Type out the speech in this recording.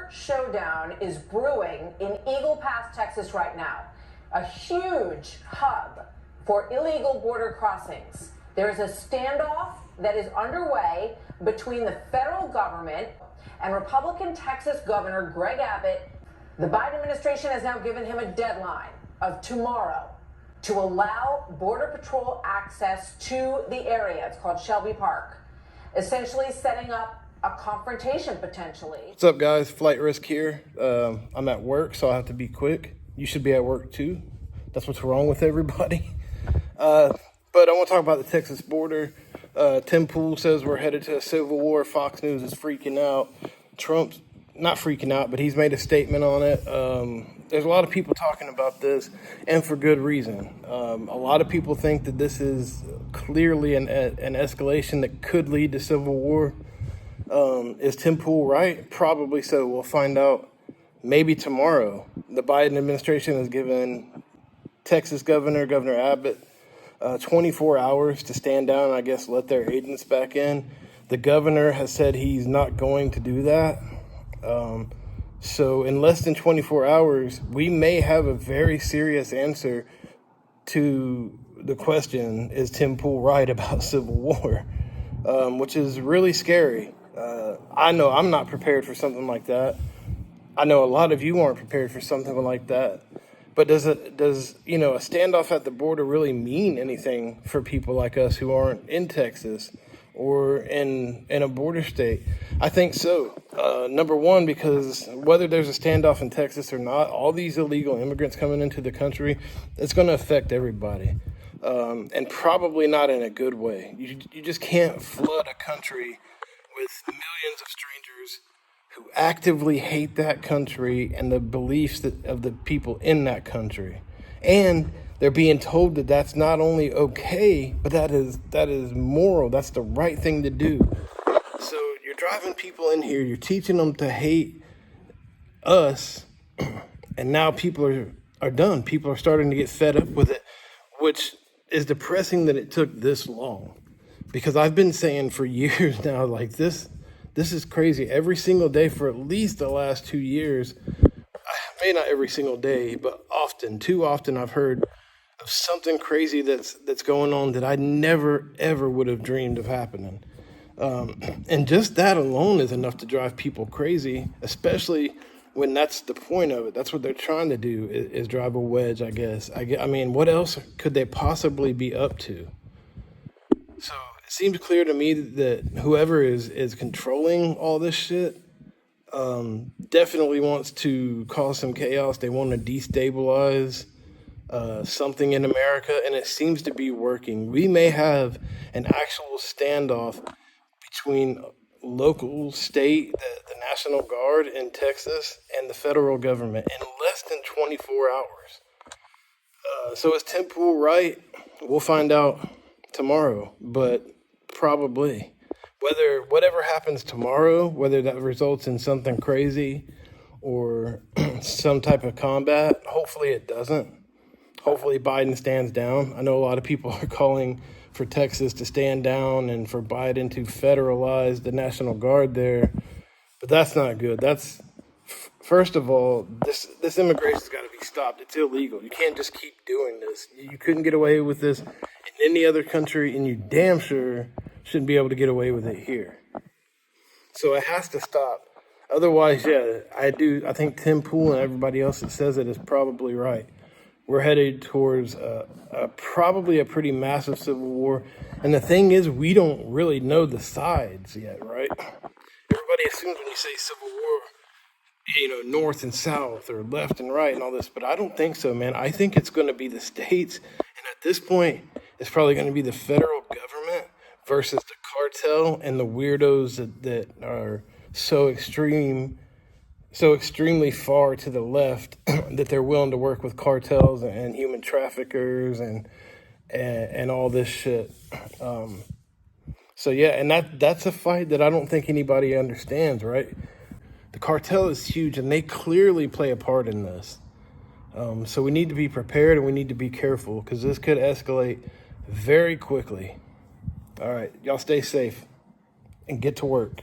border showdown is brewing in Eagle Pass, Texas right now, a huge hub for illegal border crossings. There is a standoff that is underway between the federal government and Republican Texas Governor Greg Abbott. The Biden administration has now given him a deadline of tomorrow to allow Border Patrol access to the area. It's called Shelby Park, essentially setting up a confrontation potentially. What's up, guys? Flight Risk here. I'm at work, so I have to be quick. You should be at work too. That's what's wrong with everybody. But I want to talk about the Texas border. Tim Pool says we're headed to a civil war. Fox News is freaking out. Trump's not freaking out, but he's made a statement on it. There's a lot of people talking about this, and for good reason. A lot of people think that this is clearly an escalation that could lead to civil war. Is Tim Pool right? Probably so. We'll find out maybe tomorrow. The Biden administration has given Texas Governor Abbott 24 hours to stand down and I guess let their agents back in. The governor has said he's not going to do that. So in less than 24 hours, we may have a very serious answer to the question, is Tim Pool right about civil war? Which is really scary. I know I'm not prepared for something like that. I know a lot of you aren't prepared for something like that. But does a standoff at the border really mean anything for people like us who aren't in Texas or in a border state? I think so. Number one, because whether there's a standoff in Texas or not, all these illegal immigrants coming into the country, it's going to affect everybody. And probably not in a good way. You just can't flood a country with millions of strangers who actively hate that country and the beliefs of the people in that country. And they're being told that that's not only okay, but that is moral. That's the right thing to do. So you're driving people in here, you're teaching them to hate us, and now people are done. People are starting to get fed up with it, which is depressing that it took this long. Because I've been saying for years now, like this is crazy. Every single day for at least the last 2 years, maybe not every single day, but too often I've heard of something crazy that's going on that I never, ever would have dreamed of happening. And just that alone is enough to drive people crazy, especially when that's the point of it. That's what they're trying to do, is drive a wedge, I guess. I mean, what else could they possibly be up to? So it seems clear to me that whoever is controlling all this shit definitely wants to cause some chaos. They want to destabilize something in America, and it seems to be working. We may have an actual standoff between local, state, the National Guard in Texas, and the federal government in less than 24 hours. So is Tim Pool right? We'll find out tomorrow, but probably. Whatever happens tomorrow, whether that results in something crazy or some type of combat, hopefully it doesn't. Hopefully Biden stands down. I know a lot of people are calling for Texas to stand down and for Biden to federalize the National Guard there, but that's not good. First of all, this immigration's got to be stopped. It's illegal. You can't just keep doing this. You couldn't get away with this in any other country, and you damn sure shouldn't be able to get away with it here. So it has to stop. Otherwise, yeah, I think Tim Pool and everybody else that says it is probably right. We're headed towards probably a pretty massive civil war. And the thing is, we don't really know the sides yet, right? Everybody assumes when you say civil war, north and south or left and right and all this. But I don't think so, man. I think it's going to be the states. And at this point, it's probably going to be the federal government versus the cartel and the weirdos that are so extremely far to the left that they're willing to work with cartels and human traffickers and all this shit. So yeah, and that's a fight that I don't think anybody understands, right? The cartel is huge and they clearly play a part in this. So we need to be prepared and we need to be careful because this could escalate very quickly. All right, y'all stay safe and get to work.